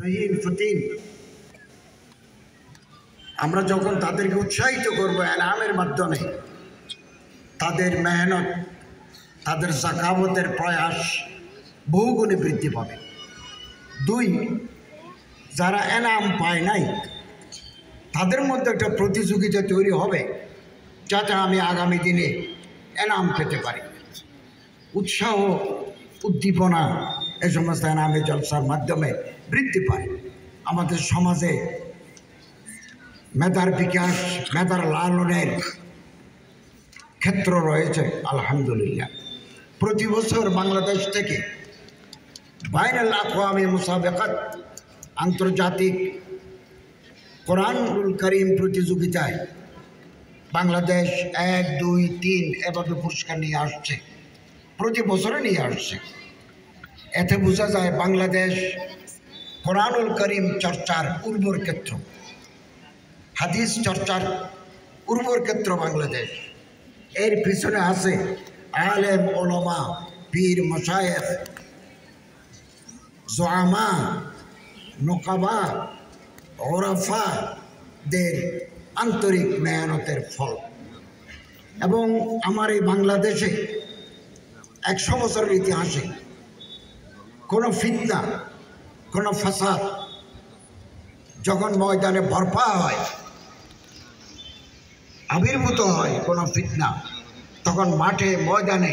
তাহিন ফতিন আমরা যখন তাদেরকে উৎসাহিত করব এলামের মাধ্যমে, তাদের মেহনত, তাদের যাকাবতের প্রয়াস বহুগুণে বৃদ্ধি পাবে। দুই, যারা এনাম পায় নাই তাদের মধ্যে একটা প্রতিযোগিতা তৈরি হবে যাতে আমি আগামী দিনে এনাম পেতে পারি। উৎসাহ উদ্দীপনা এ সমস্ত এনামে জলসার মাধ্যমে বৃদ্ধি পায়। আমাদের সমাজে মেধার বিকাশ, মেধার লালনের ক্ষেত্র রয়েছে আলহামদুলিল্লাহ। প্রতি বছর বাংলাদেশ থেকে বাইনাল আকওয়ামি মুসাবাকাত, আন্তর্জাতিক কোরআনুল কারীম প্রতিযোগিতায় বাংলাদেশ 1, 2, 3 এভাবে পুরস্কার নিয়ে আসছে, প্রতি বছরে নিয়ে আসছে। এতে বোঝা যায় বাংলাদেশ কোরআনুল কারীম চর্চার উর্বর ক্ষেত্র, হাদিস চর্চার উর্বর ক্ষেত্র বাংলাদেশ। এর পিছনে আছে আলেম, ওলামা, পীর, মশায়েখ, জোয়ামা, নোকাবা, ওরাফাদের আন্তরিক মেহনতের ফল। এবং আমার এই বাংলাদেশে 100 বছরের ইতিহাসে কোনো ফিতনা, কোনো ফাসাদ যখন ময়দানে বরপা হয়, আবির্ভূত হয় কোনো ফিতনা, তখন মাঠে ময়দানে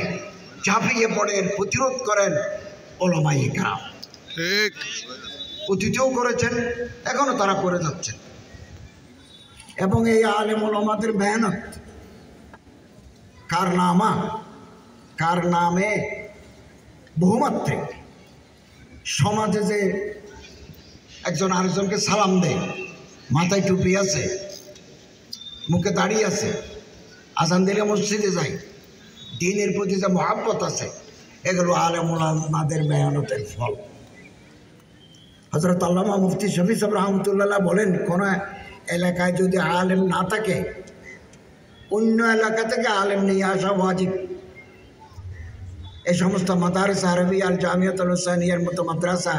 ঝাঁপিয়ে পড়েন, প্রতিরোধ করেন ওলামায়ে কেরাম। ঠিক, অতীতেও করেছেন, এখনও তারা করে যাচ্ছেন। এবং এই আলেম ওলামাদের মেহনত, কার নামে বহুমাত্রিক। সমাজে যে একজন আরেকজনকে সালাম দেয়, মাথায় টুপি আছে, মুখে দাড়ি আছে, আজান দিলে মসজিদে যায়, দ্বীনের প্রতি যে মহাব্বত আছে, এগুলো আলেম ওলামাদের মেহনতের ফল। হযরত আল্লামা মুফতি শফি সাহেব রহমতুল্লাহ বলেন, কোন এলাকায় যদি আলেম না থাকে, অন্য এলাকা থেকে আলেম নিয়ে আসা ওয়াজিব। এই সমস্ত মাদারিস আরবি আল জামিয়াতুল হুসাইনিয়ার মতো মাদ্রাসা,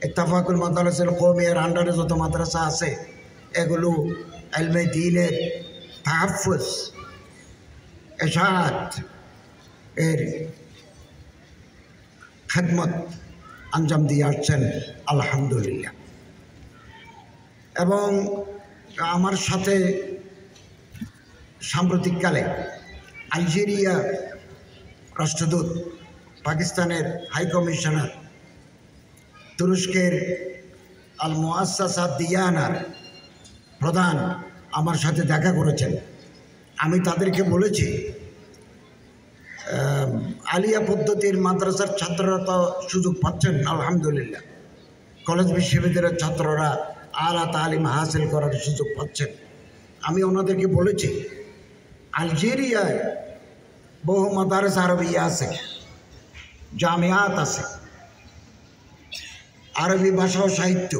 ইত্তেফাকুল মাদারিসুল কওমিয়ার আন্ডারে যত মাদ্রাসা আছে, এগুলো ইলমে দ্বীনের তাহাফুজ, ইরশাদ এর খেদমত আঞ্জাম দিয়ে আসছেন আলহামদুলিল্লাহ। এবং আমার সাথে সাম্প্রতিককালে আলজেরিয়া রাষ্ট্রদূত, পাকিস্তানের হাই কমিশনার, তুরস্কের আল মুআসসাসাত দিয়ানার প্রধান আমার সাথে দেখা করেছেন। আমি তাদেরকে বলেছি, আলিয়া পদ্ধতির মাদ্রাসার ছাত্ররা তো সুযোগ পাচ্ছেন আলহামদুলিল্লাহ, কলেজ বিশ্ববিদ্যালয়ের ছাত্ররা আলা তালিম হাসিল করার সুযোগ পাচ্ছেন। আমি ওনাদেরকে বলেছি, আলজেরিয়ায় বহু মাদারিস আরবিয়া আছে, জামিয়াত আছে, আরবি ভাষা ও সাহিত্য,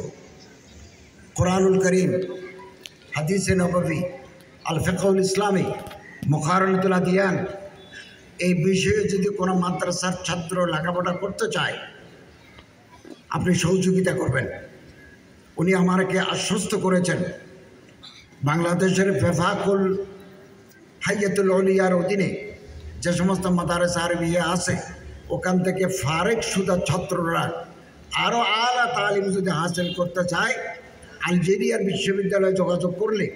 কোরআনুল কারীম, হাদিসে নববী, আল ফিকহুল ইসলামী, মুকারানাতুল আদিয়ান, এই বিষয়ে যদি কোনো মাদ্রাসার ছাত্র লেখাপড়া করতে চায়, আপনি সহযোগিতা করবেন। উনি আমাকে আশ্বস্ত করেছেন, বাংলাদেশের ফেফাকুল হাইয়াতুল আউলিয়ার অধীনে যে সমস্ত মাদারিস আরবিয়া আছে, ওখান থেকে ফারেক শুদা ছাত্ররা আরও আলা তালিম যদি হাসিল করতে চায়, আলজেরিয়ার বিশ্ববিদ্যালয়ে যোগাযোগ করলে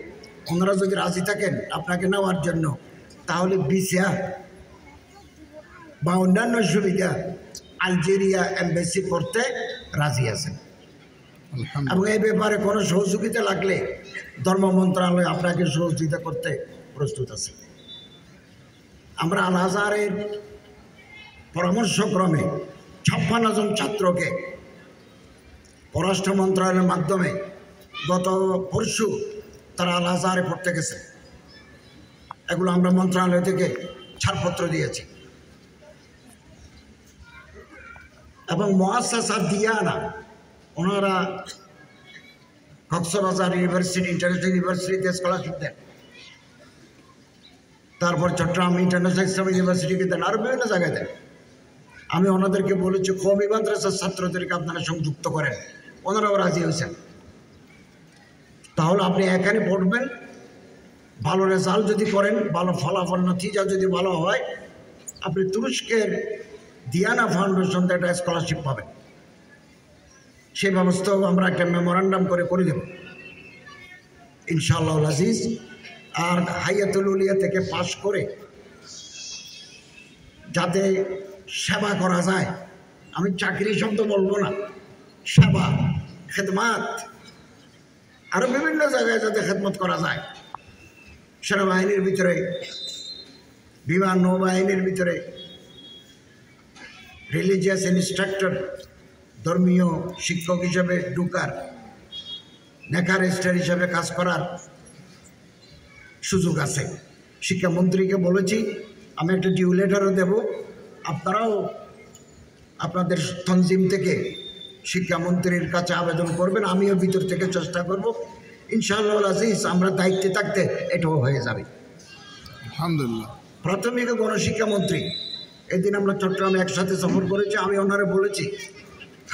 ওনারা যদি রাজি থাকেন আপনাকে নেওয়ার জন্য, তাহলে ভিসা বা অন্যান্য সুবিধা আলজেরিয়া এমবাসি করতে রাজি আছেন। এবং এই ব্যাপারে কোনো সহযোগিতা লাগলে ধর্ম মন্ত্রণালয় আপনাকে সহযোগিতা করতে প্রস্তুত আছে। আমরা আল আজহারের পরামর্শক্রমে 56 জন ছাত্রকে পররাষ্ট্র মন্ত্রণালয়ের মাধ্যমে গত পরশু তারা আল আজহারে পড়তে গেছে। এগুলো আমরা মন্ত্রণালয় থেকে ছাড়পত্র দিয়েছি। এবং মুআসসাসাত দিয়ানা, ওনারা কক্সবাজার ইউনিভার্সিটি, ইন্টারন্যাশনাল ইউনিভার্সিটিতে স্কলারশিপ দেন, তারপর চট্টগ্রাম ইন্টারন্যাশনাল ইসলামিক ইউনিভার্সিটিকে দেন, আরও বিভিন্ন জায়গায় দেন। আমি ওনাদেরকে বলেছি, কওমি মাদ্রাসার ছাত্রদেরকে আপনারা সংযুক্ত করেন, ওনারাও রাজি হয়েছেন। তাহলে আপনি এখানে পড়বেন, ভালো রেজাল্ট যদি করেন, ভালো ফলাফল নতিজা যদি ভালো হয়, আপনি তুরস্কের দিয়ানা ফাউন্ডেশন থেকে একটা স্কলারশিপ পাবেন। সেই ব্যবস্থাও আমরা একটা মেমোরান্ডাম করে দেব ইনশাআল্লাহ আজিজ। আর হাইয়াতুল উলিয়া থেকে পাশ করে যাতে সেবা করা যায়, আমি চাকরি শব্দ বলবো না, সেবা, খেদমাত, আরও বিভিন্ন জায়গায় যাতে খেদমত করা যায়, সেনাবাহিনীর ভিতরে, বিমান নৌবাহিনীর ভিতরে, রিলিজিয়াস ইনস্ট্রাক্টর, ধর্মীয় শিক্ষক হিসেবে ঢুকার, নেকারেস্টার হিসেবে কাজ করার সুযোগ আছে। শিক্ষামন্ত্রীকে বলেছি, আমি একটা ডিউ লেটারও দেব, আপনারাও আপনাদের তনজিম থেকে শিক্ষামন্ত্রীর কাছে আবেদন করবেন, আমিও ভিতর থেকে চেষ্টা করব। ইনশাআল্লাহ আজিজ, আমরা দায়িত্বে থাকতে এটাও হয়ে যাবে আলহামদুলিল্লাহ। প্রাথমিক ও গণশিক্ষামন্ত্রী, এদিন আমরা চট্টগ্রামে একসাথে সফর করেছি, আমি ওনারে বলেছি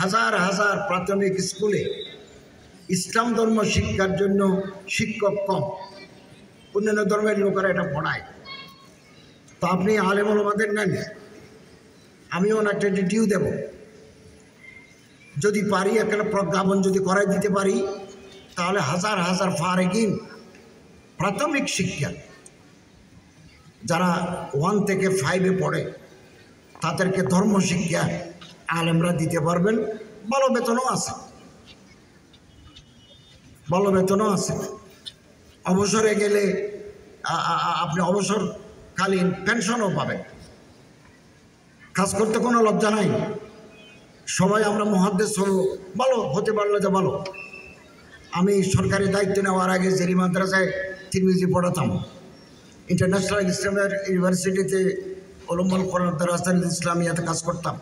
হাজার হাজার প্রাথমিক স্কুলে ইসলাম ধর্ম শিক্ষার জন্য শিক্ষক কম, অন্যান্য ধর্মের লোকেরা এটা পড়ায়, তো আপনি আলেম ওলামাদের নেন, আমিও ওনাকে ডিউ দেব, যদি পারি একটা প্রজ্ঞাপন যদি করাই দিতে পারি, তাহলে হাজার হাজার ফারেকিন প্রাথমিক শিক্ষা যারা 1 থেকে 5-এ পড়ে তাদেরকে ধর্ম শিক্ষা আলেমরা দিতে পারবেন। ভালো বেতনও আছে, ভালো বেতনও আছে। অবসরে গেলে আপনি অবসরকালীন পেনশনও পাবেন। কাজ করতে কোনো লজ্জা নাই, সবাই আমরা মুহাদ্দিস হব, ভালো হতে পারলে তো ভালো। আমি সরকারি দায়িত্ব নেওয়ার আগে জেরি মাদ্রাসায় তিরমিজি পড়াতাম, ইন্টারন্যাশনাল ইসলামের ইউনিভার্সিটিতে ওলুমুল কোরআন দারাসাতুল ইসলামিয়াতে কাজ করতাম।